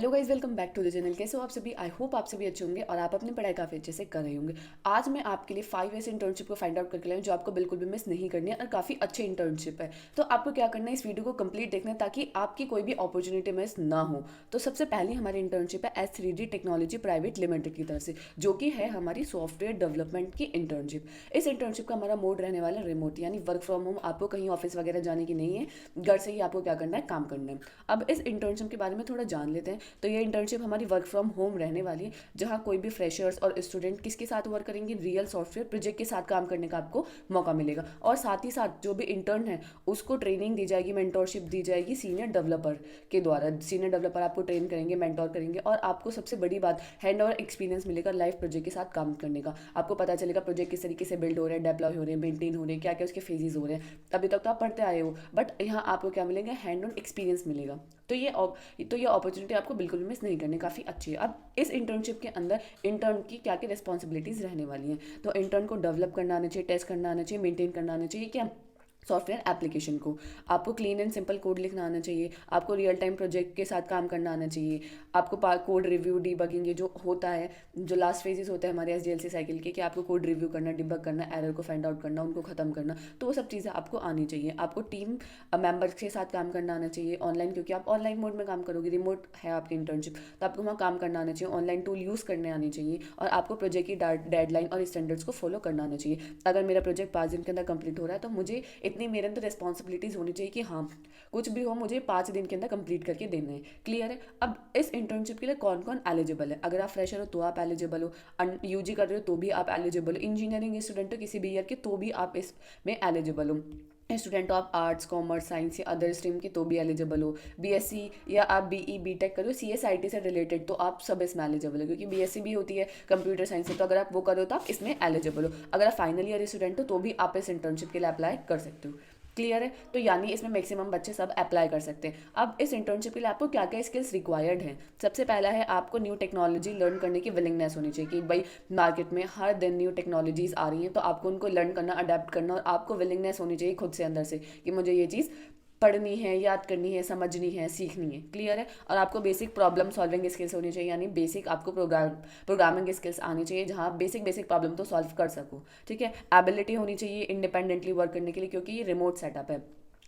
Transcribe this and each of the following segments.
Hello guys, welcome back to the channel. कैसे हो आप सभी? आई होप आप सभी अच्छे होंगे और आप अपनी पढ़ाई काफ़ी अच्छे से कर रहे होंगे। आज मैं आपके लिए 5 ऐसे इंटर्नशिप को फाइंड आउट करके लाई हूं जो आपको बिल्कुल भी मिस नहीं करनी है और काफ़ी अच्छे इंटर्नशिप है। तो आपको क्या करना है, इस वीडियो को कंप्लीट देखना है ताकि आपकी कोई भी अपॉर्चुनिटी मिस ना हो। तो सबसे पहली हमारी इंटर्नशिप है S3D टेक्नोलॉजी प्राइवेट लिमिटेड की तरफ से, जो कि है हमारी सॉफ्टवेयर डेवलपमेंट की इंटर्नशिप। इस इंटर्नशिप का हमारा मोड रहने वाला रिमोट, यानी वर्क फ्रॉम होम। आपको कहीं ऑफिस वगैरह जाने की नहीं है, घर से ही आपको क्या करना है, काम करना है। अब इस इंटर्नशिप के बारे में थोड़ा जान लेते हैं। तो ये इंटर्नशिप हमारी वर्क फ्रॉम होम रहने वाली है, जहाँ कोई भी फ्रेशर्स और स्टूडेंट किसके साथ वर्क करेंगे, रियल सॉफ्टवेयर प्रोजेक्ट के साथ काम करने का आपको मौका मिलेगा। और साथ ही साथ जो भी इंटर्न है उसको ट्रेनिंग दी जाएगी, मेंटोरशिप दी जाएगी सीनियर डेवलपर के द्वारा। सीनियर डेवलपर आपको ट्रेन करेंगे, मेंटोर करेंगे और आपको सबसे बड़ी बात, हैंड ओवर एक्सपीरियंस मिलेगा लाइव प्रोजेक्ट के साथ काम करने का। आपको पता चलेगा प्रोजेक्ट किस तरीके से बिल्ड हो रहे हैं, डेप्लॉय हो रहे हैं, मेंटेन हो रहे हैं, क्या क्या उसके फेजेस हो रहे हैं। अभी तक तो आप पढ़ते आए हो, बट यहाँ आपको क्या मिलेगा, हैंड ऑन एक्सपीरियंस मिलेगा। तो ये अपॉर्चुनिटी आपको बिल्कुल मिस नहीं करनी, काफ़ी अच्छी है। अब इस इंटर्नशिप के अंदर इंटर्न की क्या क्या रिस्पॉन्सिबिलिटीज़ रहने वाली हैं। तो इंटर्न को डेवलप करना आना चाहिए, टेस्ट करना आना चाहिए, मेंटेन करना आना चाहिए, क्या सॉफ्टवेयर एप्लीकेशन को। आपको क्लीन एंड सिंपल कोड लिखना आना चाहिए, आपको रियल टाइम प्रोजेक्ट के साथ काम करना आना चाहिए, आपको कोड रिव्यू डीबगिंग, ये जो होता है, जो लास्ट फेजेस होते हैं हमारे SDLC साइकिल के, कि आपको कोड रिव्यू करना, डिबग करना, एरर को फाइंड आउट करना, उनको ख़त्म करना, तो वो सब चीज़ें आपको आनी चाहिए। आपको टीम मेंबर्स के साथ काम करना आना चाहिए ऑनलाइन, क्योंकि आप ऑनलाइन मोड में काम करोगे, रिमोट है आपकी इंटर्नशिप, तो आपको वहाँ काम करना आना चाहिए। ऑनलाइन टूल यूज़ करने आनी चाहिए और आपको प्रोजेक्ट की डेडलाइन और स्टैंडर्ड्स को फॉलो करना आना चाहिए। अगर मेरा प्रोजेक्ट 5 दिन के अंदर कंप्लीट हो रहा है तो मुझे इतनी मेरे अंदर रिस्पॉन्सिबिलिटीज़ होनी चाहिए कि हाँ, कुछ भी हो मुझे 5 दिन के अंदर कंप्लीट करके देना है। क्लियर है? अब इस इंटर्नशिप के लिए कौन कौन एलिजिबल है? अगर आप फ्रेशर हो तो आप एलिजिबल हो, UG कर रहे हो तो भी आप एलिजिबल हो, इंजीनियरिंग स्टूडेंट हो किसी भी ईयर के तो भी आप इसमें एलिजिबल हो, student of arts commerce science या अदर स्ट्रीम की तो भी एलिजिबल हो, BSc या आप BE BTech करो CSIT से रिलेटेड तो आप सब इसमें एलिजिबल हो, क्योंकि BSc भी होती है कंप्यूटर साइंस से। तो अगर आप वो करो तो आप इसमें एलिजिबल हो। अगर आप फाइनल ईयर स्टूडेंट हो तो भी आप इस इंटर्नशिप के लिए अप्लाई कर सकते हो। क्लियर है? तो यानी इसमें मैक्सिमम बच्चे सब अप्लाई कर सकते हैं। अब इस इंटर्नशिप के लिए आपको क्या क्या स्किल्स रिक्वायर्ड हैं? सबसे पहला है, आपको न्यू टेक्नोलॉजी लर्न करने की विलिंगनेस होनी चाहिए, कि भाई मार्केट में हर दिन न्यू टेक्नोलॉजीज आ रही हैं, तो आपको उनको लर्न करना, अडेप्ट करना, और आपको विलिंगनेस होनी चाहिए खुद से अंदर से कि मुझे ये चीज़ पढ़नी है, याद करनी है, समझनी है, सीखनी है। क्लियर है? और आपको बेसिक प्रॉब्लम सॉल्विंग स्किल्स होनी चाहिए, यानी बेसिक आपको प्रोग्रामिंग स्किल्स आनी चाहिए, जहाँ आप बेसिक बेसिक प्रॉब्लम तो सॉल्व कर सको। ठीक है? एबिलिटी होनी चाहिए इंडिपेंडेंटली वर्क करने के लिए, क्योंकि ये रिमोट सेटअप है,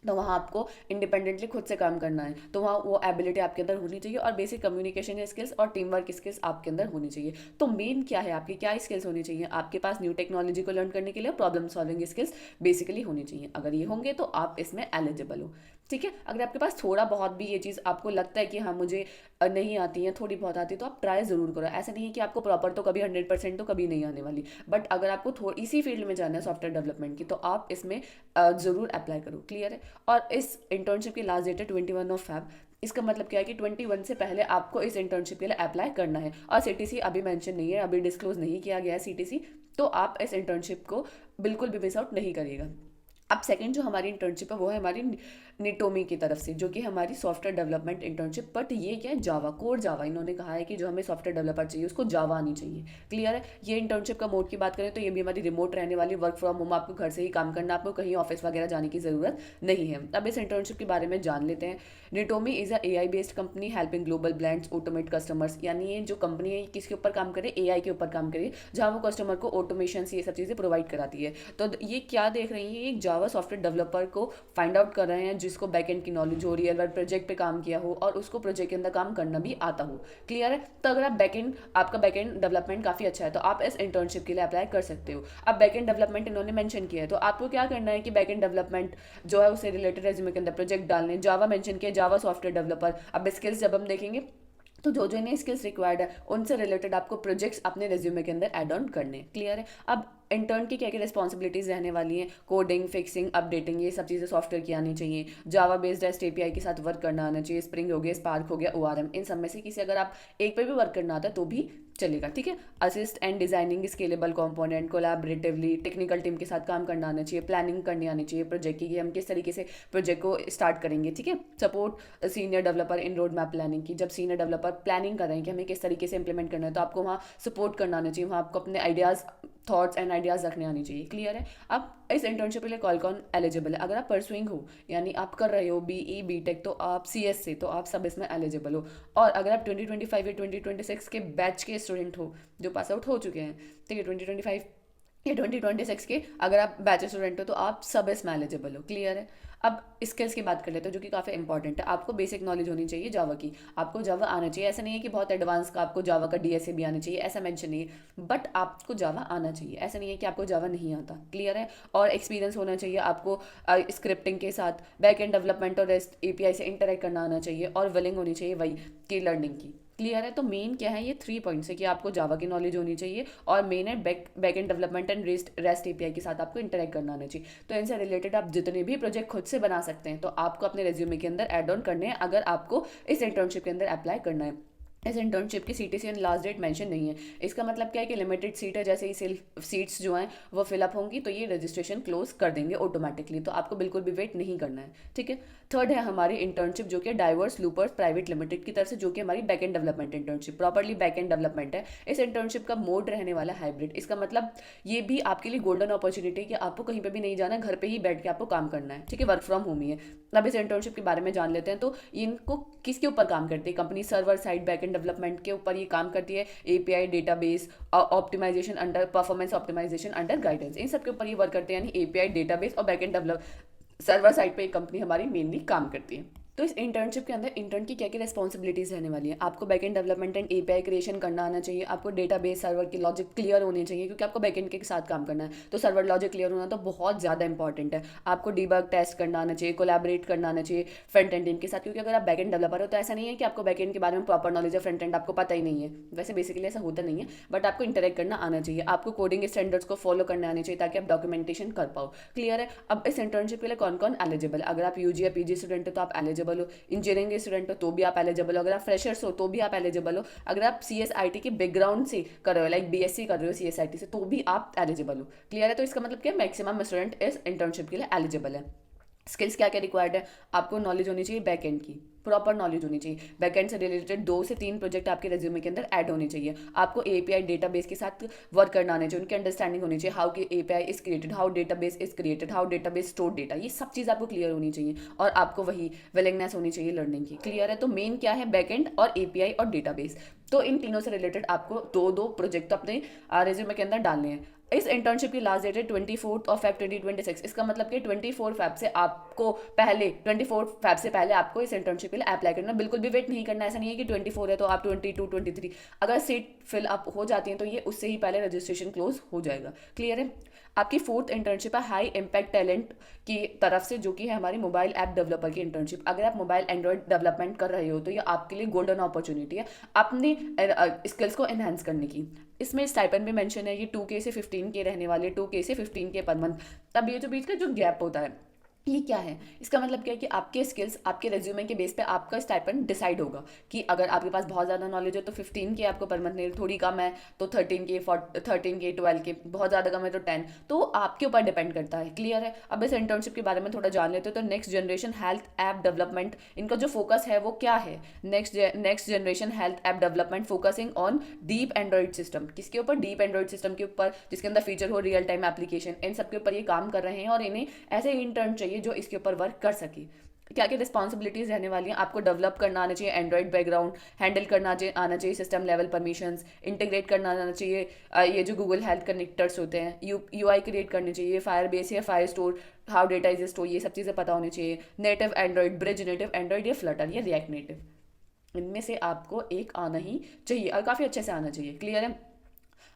तो वहाँ आपको इंडिपेंडेंटली खुद से काम करना है, तो वहाँ वो एबिलिटी आपके अंदर होनी चाहिए। और बेसिक कम्युनिकेशन स्किल्स और टीम वर्क स्किल्स आपके अंदर होनी चाहिए। तो मेन क्या है, आपकी क्या स्किल्स होनी चाहिए? आपके पास न्यू टेक्नोलॉजी को लर्न करने के लिए प्रॉब्लम सॉल्विंग स्किल्स बेसिकली होनी चाहिए। अगर ये होंगे तो आप इसमें एलिजिबल हो। ठीक है? अगर आपके पास थोड़ा बहुत भी ये चीज़ आपको लगता है कि हाँ मुझे नहीं आती है, थोड़ी बहुत आती है, तो आप ट्राई ज़रूर करो। ऐसा नहीं है कि आपको प्रॉपर तो कभी 100% तो कभी नहीं आने वाली, बट अगर आपको थोड़ी इसी फील्ड में जाना है सॉफ्टवेयर डेवलपमेंट की, तो आप इसमें ज़रूर अप्लाई करो। क्लियर है? और इस इंटर्नशिप की लास्ट डेट है 21 Feb। इसका मतलब क्या है कि 21 से पहले आपको इस इंटर्नशिप के लिए अप्लाई करना है। और CTC अभी मेंशन नहीं है, अभी डिस्क्लोज नहीं किया गया है CTC, तो आप इस इंटर्नशिप को बिल्कुल भी मिस आउट नहीं करिएगा। अब सेकंड जो हमारी इंटर्नशिप है वो है हमारी निटोमी की तरफ से, जो कि हमारी सॉफ्टवेयर डेवलपमेंट इंटर्नशिप। बट ये क्या है, जावा, कोर जावा। इन्होंने कहा है कि जो हमें सॉफ्टवेयर डेवलपर चाहिए उसको जावा आनी चाहिए। क्लियर है? ये इंटर्नशिप का मोड की बात करें तो ये भी हमारी रिमोट रहने वाली, वर्क फ्रॉम होम, आपको घर से ही काम करना, आपको कहीं ऑफिस वगैरह जाने की ज़रूरत नहीं है। अब इस इंटर्नशिप के बारे में जान लेते हैं। Netomi is a AI based company helping global brands automate customers, यानी ये जो कंपनी है किसके ऊपर काम करे, AI के ऊपर काम करे, जहाँ वो कस्टमर को ऑटोमेशन ये सब चीज़ें प्रोवाइड कराती है। तो ये क्या देख रही है, एक जावा सॉफ्टवेयर डेवलपर को फाइंड आउट कर रहे हैं जिसको बैकएंड की नॉलेज हो, रियल वर्ल्ड प्रोजेक्ट पे काम किया हो और उसको प्रोजेक्ट के अंदर काम करना भी आता हो। क्लियर है? तो अगर आप बैकएंड, आपका बैकएंड डेवलपमेंट काफ़ी अच्छा है तो आप इस इंटर्नशिप के लिए अप्लाई कर सकते हो। अब बैकएंड डेवलपमेंट इन्होंने मेंशन किया है, तो आपको क्या करना है कि बैकएंड डेवलपमेंट जो है उससे रिलेटेड रेज्यूमे के अंदर प्रोजेक्ट डालने, जावा मेंशन किया, जावा सॉफ्टवेयर डेवलपर। अब स्किल्स जब हम देखेंगे तो जो जो नए स्किल्स रिक्वायर्ड है उनसे रिलेटेड आपको प्रोजेक्ट्स अपने रिज्यूमे के अंदर ऐड ऑन करने। क्लियर है? अब इंटर्न की क्या क्या रिस्पॉन्सिबिलिटीज़ रहने वाली हैं, कोडिंग, फिक्सिंग, अपडेटिंग, ये सब चीज़ें सॉफ्टवेयर की आनी चाहिए। जावा बेस्ड REST API के साथ वर्क करना आना चाहिए, स्प्रिंग हो गया, स्पार्क हो गया, ORM, इन सब में से किसी अगर आप एक पे भी वर्क करना आता है तो भी चलेगा। ठीक है? Assist and designing scalable component, collaboratively technical team के साथ काम करना आना चाहिए, प्लानिंग करनी आनी चाहिए प्रोजेक्ट की, कि हम किस तरीके से प्रोजेक्ट को स्टार्ट करेंगे। ठीक है? Support senior developer in road map planning की, जब सीनियर डेवलपर प्लानिंग कर रहे हैं कि हमें किस तरीके से इंप्लीमेंट करना है तो आपको वहाँ सपोर्ट करना आना चाहिए, वहाँ आपको अपने आइडियाज़ थॉट्स एंड आइडियाज़ रखने आनी चाहिए। क्लियर है। अब इस इंटर्नशिप के लिए कौन कौन एलिजिबल है? अगर आप परसुइंग हो, यानी आप कर रहे हो बीई बीटेक, तो आप सीएस से, तो आप सब इसमें एलिजिबल हो। और अगर आप 2025 या 2026 के बैच के स्टूडेंट हो, जो पास आउट हो चुके हैं, ठीक है, 2025 या 2026 के अगर आप बैचलर स्टूडेंट हो, तो आप सब इसमें एलिजिबल हो। क्लियर है। अब स्किल्स की बात कर लेते हैं, जो कि काफ़ी इंपॉर्टेंट है। आपको बेसिक नॉलेज होनी चाहिए जावा की, आपको जावा आना चाहिए। ऐसा नहीं है कि बहुत एडवांस का आपको जावा का डीएसए भी आना चाहिए, ऐसा मेंशन नहीं है, बट आपको जावा आना चाहिए। ऐसा नहीं है कि आपको जावा नहीं आता। क्लियर है। और एक्सपीरियंस होना चाहिए आपको स्क्रिप्टिंग के साथ, बैक एंड डेवलपमेंट और रेस्ट एपीआई से इंटरेक्ट करना आना चाहिए, और विलिंग होनी चाहिए वही की लर्निंग की। क्लियर है। तो मेन क्या है, ये 3 पॉइंट्स है कि आपको जावा की नॉलेज होनी चाहिए, और मेन है back end development and rest API के साथ आपको इंटरेक्ट करना आना चाहिए। तो इनसे रिलेटेड आप जितने भी प्रोजेक्ट खुद से बना सकते हैं, तो आपको अपने रेज्यूमे के अंदर ऐड ऑन करने हैं, अगर आपको इस इंटर्नशिप के अंदर अप्लाई करना है। इस इंटर्नशिप की CTC and last date mention नहीं है। इसका मतलब क्या है कि लिमिटेड सीट है, जैसे ही सिर्फ सीट्स जो हैं वो फिलअप होंगी, तो ये रजिस्ट्रेशन क्लोज कर देंगे ऑटोमेटिकली, तो आपको बिल्कुल भी वेट नहीं करना है। ठीक है। थर्ड है हमारी इंटर्नशिप, जो कि डाइवर्स लूपर्स प्राइवेट लिमिटेड की तरफ से, जो कि हमारी back end development internship, properly back end development है। इस इंटर्नशिप का मोड रहने वाला हाइब्रिड। इसका मतलब ये भी आपके लिए गोल्डन अपॉर्चुनिटी है कि आपको कहीं पे भी नहीं जाना, घर पे ही बैठ के आपको काम करना है। ठीक है। वर्क फ्रॉम होम ही है। अब इस इंटर्नशिप के बारे में जान लेते हैं। तो इनको किसके ऊपर काम करती है company? Server side back end development के ऊपर ये काम करती है। API, database optimisation under performance optimisation under guidance, इन सब के ऊपर ये वर्क करते हैं। यानी एपीआई, डेटाबेस और back end develop server side पे एक कंपनी हमारी मेनली काम करती है। तो इस इंटर्नशिप के अंदर इंटर्न की क्या क्या रिस्पॉन्सिबिलिटीज रहने वाली है? आपको back end development and API creation करना आना चाहिए। आपको डेटाबेस सर्वर की लॉजिक क्लियर होनी चाहिए, क्योंकि आपको बैक एंड के साथ काम करना है, तो सर्वर लॉजिक क्लियर होना तो बहुत ज़्यादा इंपॉर्टेंट है। आपको डीबग टेस्ट करना आना चाहिए, कोलैबोरेट करना आना चाहिए फ्रंट एंड टीम के साथ, क्योंकि अगर आप बैक एंड डेवलपर हो तो ऐसा नहीं है कि आपको बैक एंड के बारे में प्रॉपर नॉलेज है, फ्रंट एंड आपको पता ही नहीं है। वैसे बेसिकली ऐसा होता नहीं है, बट आपको इंटरेक्ट करना आना चाहिए। आपको कोडिंग स्टैंडर्ड्स को फॉलो करने आने चाहिए, ताकि आप डॉक्यूमेंटेशन कर पाओ। क्लियर है। अब इस इंटर्नशिप के लिए कौन कौन एलिजिबल? अगर आप यूजी या पीजी स्टूडेंट हो तो आप एलिजिबल हो। इंजीनियरिंग के स्टूडेंट हो तो भी आप एलिजिबल हो। अगर आप फ्रेशर्स हो तो भी आप एलिजिबल हो। अगर आप सीएसआईटी के बैकग्राउंड से कर रहे हो, लाइक बीएससी कर रहे हो सीएसआईटी से, तो भी आप एलिजिबल हो। क्लियर है। तो इसका मतलब क्या है, मैक्सिमम स्टूडेंट इस इंटर्नशिप के लिए एलिजिबल है। स्किल्स क्या क्या रिक्वायर्ड है? आपको नॉलेज होनी चाहिए बैक एंड की, प्रॉपर नॉलेज होनी चाहिए। बैकएंड से रिलेटेड 2 से 3 प्रोजेक्ट आपके रेज्यूमे के अंदर ऐड होने चाहिए। आपको एपीआई डेटाबेस के साथ वर्क करना आना चाहिए, उनकी अंडरस्टैंडिंग होनी चाहिए, हाउ की API is created, how database is created, how database store data, ये सब चीज़ आपको क्लियर होनी चाहिए। और आपको वही विलिंगनेस होनी चाहिए लर्निंग की। क्लियर है। तो मेन क्या है, बैकएंड और एपीआई और डेटाबेस, तो इन तीनों से रिलेटेड आपको 2 प्रोजेक्ट अपने रेज्यूमे के अंदर डालने हैं। इस इंटर्नशिप की लास्ट डेट है 24 Feb 2026। इसका मतलब कि 24 Feb से आपको पहले 24 Feb से पहले आपको इस इंटर्नशिप के लिए अप्लाई करना, बिल्कुल भी वेट नहीं करना। ऐसा नहीं है कि 24 है तो आप 22, 23, अगर सीट फिल अप हो जाती हैं तो ये उससे ही पहले रजिस्ट्रेशन क्लोज हो जाएगा। क्लियर है। आपकी 4th इंटर्नशिप है हाई इम्पैक्ट टैलेंट की तरफ से, जो कि है हमारी मोबाइल ऐप डेवलपर की इंटर्नशिप। अगर आप मोबाइल एंड्रॉइड डेवलपमेंट कर रहे हो तो ये आपके लिए गोल्डन अपॉर्चुनिटी है अपनी स्किल्स को एनहांस करने की। इसमें स्टाइपेंड भी मेंशन है, ये 2K से 15K रहने वाले, 2K से 15K पर मंथ। अब ये जो बीच का जो गैप होता है, ये क्या है? इसका मतलब क्या है कि आपके स्किल्स, आपके रेज्यूमे के बेस पे आपका स्टाइपेंड डिसाइड होगा, कि अगर आपके पास बहुत ज़्यादा नॉलेज है तो 15K आपको पर मंथ नहीं, थोड़ी कम है तो 13K, 13K, 12K, बहुत ज़्यादा कम है तो 10, तो आपके ऊपर डिपेंड करता है। क्लियर है। अब इस इंटर्नशिप के बारे में थोड़ा जान लेते हो। तो next generation health app development, इनका जो फोकस है वो क्या है? Next generation health app development focusing on deep Android system. किसके ऊपर? डीप एंड्रॉइड सिस्टम के ऊपर, जिसके अंदर फीचर हो रियल टाइम एप्लीकेशन, इन सब के ऊपर ये काम कर रहे हैं। और इन्हें ऐसे इंटर्न चाहिए जो इसके ऊपर वर्क कर सके। क्या क्या रिस्पॉन्सिबिलिटीज रहने वाली हैं? आपको डेवलप करना आना चाहिए एंड्रॉइड बैकग्राउंड, हैंडल करना आना चाहिए सिस्टम लेवल परमिशंस, इंटीग्रेट करना आना चाहिए ये जो गूगल हेल्थ कनेक्टर्स होते हैं, यूआई क्रिएट करनी चाहिए, फायर बेस या fire store, how data is store, ये सब चीज़ें पता होनी चाहिए। Native Android, bridge native Android या फ्लटर या रिएक्ट नेटिव, इनमें से आपको एक आना ही चाहिए और काफ़ी अच्छे से आना चाहिए। क्लियर है।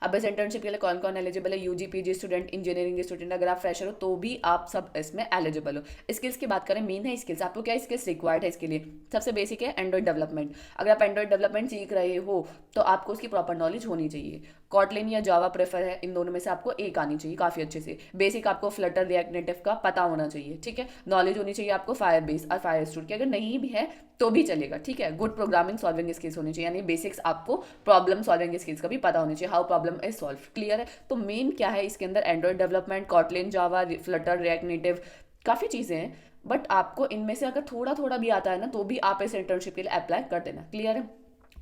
अब इस इंटर्नशिप के लिए कौन कौन एलिजिबल है? यूजी पीजी स्टूडेंट, इंजीनियरिंग के स्टूडेंट, अगर आप फ्रेशर हो तो भी आप सब इसमें एलिजिबल हो। स्किल्स की बात करें, मेन है स्किल्स। आपको क्या स्किल्स रिक्वायर्ड है इसके लिए? सबसे बेसिक है एंड्रॉइड डेवलपमेंट। अगर आप एंड्रॉइड डेवलपमेंट सीख रहे हो तो आपको उसकी प्रॉपर नॉलेज होनी चाहिए। कॉटलिन या जावा प्रेफर है, इन दोनों में से आपको एक आनी चाहिए काफ़ी अच्छे से। बेसिक आपको फ्लटर रिएक्ट नेटिव का पता होना चाहिए। ठीक है। नॉलेज होनी चाहिए आपको फायर बेस और फायर स्टोर की, अगर नहीं भी है तो भी चलेगा। ठीक है। गुड प्रोग्रामिंग सॉल्विंग स्किल्स होनी चाहिए, यानी बेसिक्स आपको प्रॉब्लम सॉल्विंग स्किल्स का भी पता होनी चाहिए, how problem is solve. Clear है। तो मेन क्या है इसके अंदर? एंड्रॉइड डेवलपमेंट, कॉटलिन, जावा, फ्लटर, रिएक्ट नेटिव, काफ़ी चीज़ें हैं। बट आपको इनमें से अगर थोड़ा थोड़ा भी आता है ना, तो भी आप इस इंटर्नशिप के लिए अप्लाई कर देना। क्लियर है।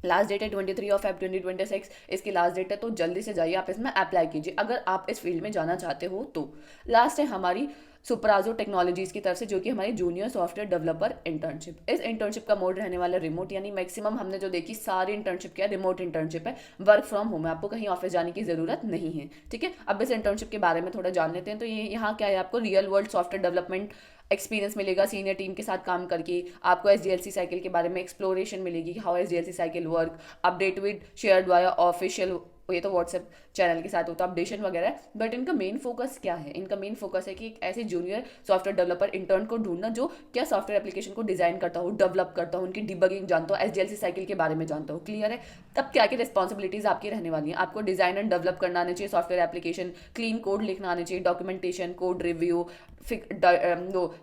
लास्ट डेट है 23 Feb 2026, इसकी लास्ट डेट है, तो जल्दी से जाइए आप इसमें अप्लाई कीजिए अगर आप इस फील्ड में जाना चाहते हो तो। लास्ट है हमारी सुपराजो टेक्नोलॉजीज की तरफ से, जो कि हमारी जूनियर सॉफ्टवेयर डेवलपर इंटर्नशिप। इस इंटर्नशिप का मोड रहने वाला रिमोट, यानी मैक्सिमम हमने जो देखी सारी इंटर्नशिप क्या रिमोट इंटर्नशिप है, वर्क फ्रॉम होम है, आपको कहीं ऑफिस जाने की जरूरत नहीं है। ठीक है, अब इस इंटर्नशिप के बारे में थोड़ा जान लेते हैं। तो ये यहाँ क्या है, आपको real world software development experience मिलेगा सीनियर टीम के साथ काम करके। आपको एसडीएलसी साइकिल के बारे में एक्सप्लोरेशन मिलेगी कि how SDLC cycle work, update with shared via official, ये तो व्हाट्सएप चैनल के साथ होता है अपडेशन वगैरह। बट इनका मेन फोकस क्या है, इनका मेन फोकस है कि एक ऐसे जूनियर सॉफ्टवेयर डेवलपर इंटर्न को ढूंढना जो क्या सॉफ्टवेयर एप्लीकेशन को डिजाइन करता हो, डेवलप करता हो, उनकी डिबगिंग जानता हो, एसडीएलसी साइकिल के बारे में जानता हो। क्लियर है। तब क्या क्या रिस्पॉन्सिबिलिटीज आपकी रहने वाली हैं, आपको डिजाइन एंड डेवलप करना आना चाहिए सॉफ्टवेयर एप्लीकेशन, क्लीन कोड लिखना आना चाहिए, डॉक्यूमेंटेशन, कोड रिव्यू,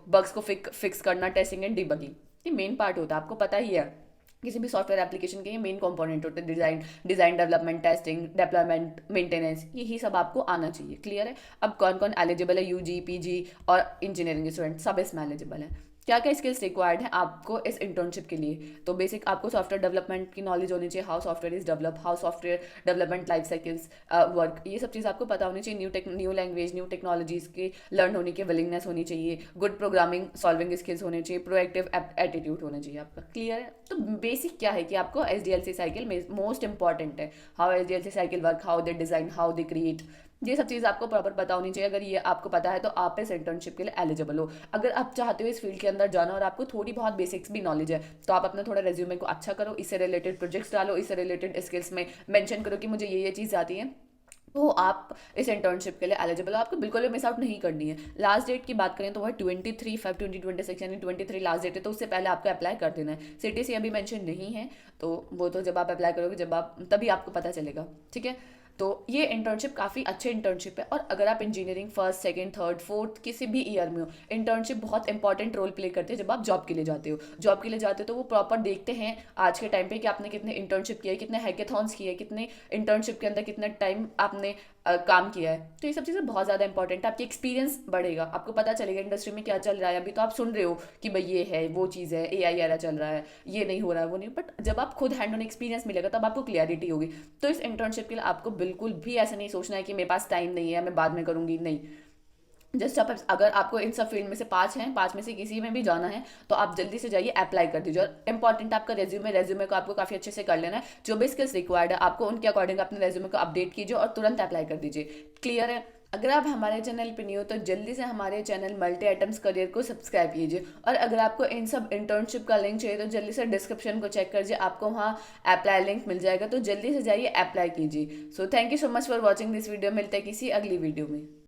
बग्स को फिक्स करना, टेस्टिंग एंड डिबगिंग, ये मेन पार्ट होता है, आपको पता ही है। किसी भी सॉफ्टवेयर एप्लीकेशन के ये मेन कंपोनेंट होते हैं, design development, testing, deployment, maintenance, यही सब आपको आना चाहिए। क्लियर है। अब कौन कौन एलिजिबल है, यूजी, पीजी और इंजीनियरिंग स्टूडेंट सब इसमें एलिजिबल है। क्या क्या स्किल्स रिक्वायर्ड है आपको इस इंटर्नशिप के लिए, तो बेसिक आपको सॉफ्टवेयर डेवलपमेंट की नॉलेज होनी चाहिए, how software is develop, how software development life cycles work, ये सब चीज़ आपको पता होनी चाहिए। न्यू लैंग्वेज, न्यू टेक्नोलॉजीज के लर्न होने की विलिंगनेस होनी चाहिए, गुड प्रोग्रामिंग सॉल्विंग स्किल्स होने चाहिए, प्रोएक्टिव एटीट्यूड होना चाहिए आपका। क्लियर है। तो बेसिक क्या है कि आपको S D L C cycle में मोस्ट इंपॉर्टेंट है, how S D L C cycle work, how they design, how they create, ये सब चीज़ आपको प्रॉपर पता होनी चाहिए। अगर ये आपको पता है तो आप इस इंटर्नशिप के लिए एलिजिबल हो। अगर आप चाहते हो इस फील्ड के अंदर जाना और आपको थोड़ी बहुत बेसिक्स भी नॉलेज है, तो आप अपना थोड़ा रेज्यूमे को अच्छा करो, इससे रिलेटेड प्रोजेक्ट्स डालो, इससे रिलेटेड स्किल्स में मेंशन करो कि मुझे ये चीज़ आती है, तो आप इस इंटर्नशिप के लिए एलिजिबल हो। आपको बिल्कुल भी मिस आउट नहीं करनी है। लास्ट डेट की बात करें तो वह 23 Feb 2026, यानी 23 लास्ट डेट है, तो उससे पहले आपको अप्लाई कर देना है। सिटी से अभी मेंशन नहीं है, तो वो तो जब आप अप्लाई करोगे, जब आप तभी आपको पता चलेगा। ठीक है। तो ये इंटर्नशिप काफ़ी अच्छी इंटर्नशिप है, और अगर आप engineering first, second, third, fourth किसी भी ईयर में हो, इंटर्नशिप बहुत इंपॉर्टेंट रोल प्ले करती है। जब आप जॉब के लिए जाते हो, तो वो प्रॉपर देखते हैं आज के टाइम पे कि आपने कितने इंटर्नशिप किए, कितने हैकेथॉन्स किए, कितने इंटर्नशिप के अंदर कितना टाइम आपने काम किया है। तो ये सब चीज़ें बहुत ज़्यादा इंपॉर्टेंट है, आपकी एक्सपीरियंस बढ़ेगा, आपको पता चलेगा इंडस्ट्री में क्या चल रहा है। अभी तो आप सुन रहे हो कि भाई ये है, वो चीज़ है, एआई एरा चल रहा है, ये नहीं हो रहा है, वो नहीं, बट जब आप खुद हैंड ऑन एक्सपीरियंस मिलेगा तब आपको क्लियरिटी होगी। तो इस इंटर्नशिप के लिए आपको बिल्कुल भी ऐसा नहीं सोचना है कि मेरे पास टाइम नहीं है, मैं बाद में करूंगी, नहीं। जस्ट आप अगर आपको इन सब फील्ड में से पाँच हैं, पाँच में से किसी में भी जाना है, तो आप जल्दी से जाइए, अप्लाई कर दीजिए। और इंपॉर्टेंट आपका रेज्यूमे को आपको काफ़ी अच्छे से कर लेना है। जो भी स्किल्स रिक्वायर्ड है आपको उनके अकॉर्डिंग अपने रेज्यूमे को अपडेट कीजिए और तुरंत अप्लाई कर दीजिए। क्लियर है। अगर आप हमारे चैनल पे नहीं हो तो जल्दी से हमारे चैनल मल्टी आइटम्स करियर को सब्सक्राइब कीजिए, और अगर आपको इन सब इंटर्नशिप का लिंक चाहिए तो जल्दी से डिस्क्रिप्शन को चेक करिए, आपको वहाँ अप्लाई लिंक मिल जाएगा, तो जल्दी से जाइए, अप्लाई कीजिए। So thank you so much for watching this video. मिलते हैं किसी अगली वीडियो में।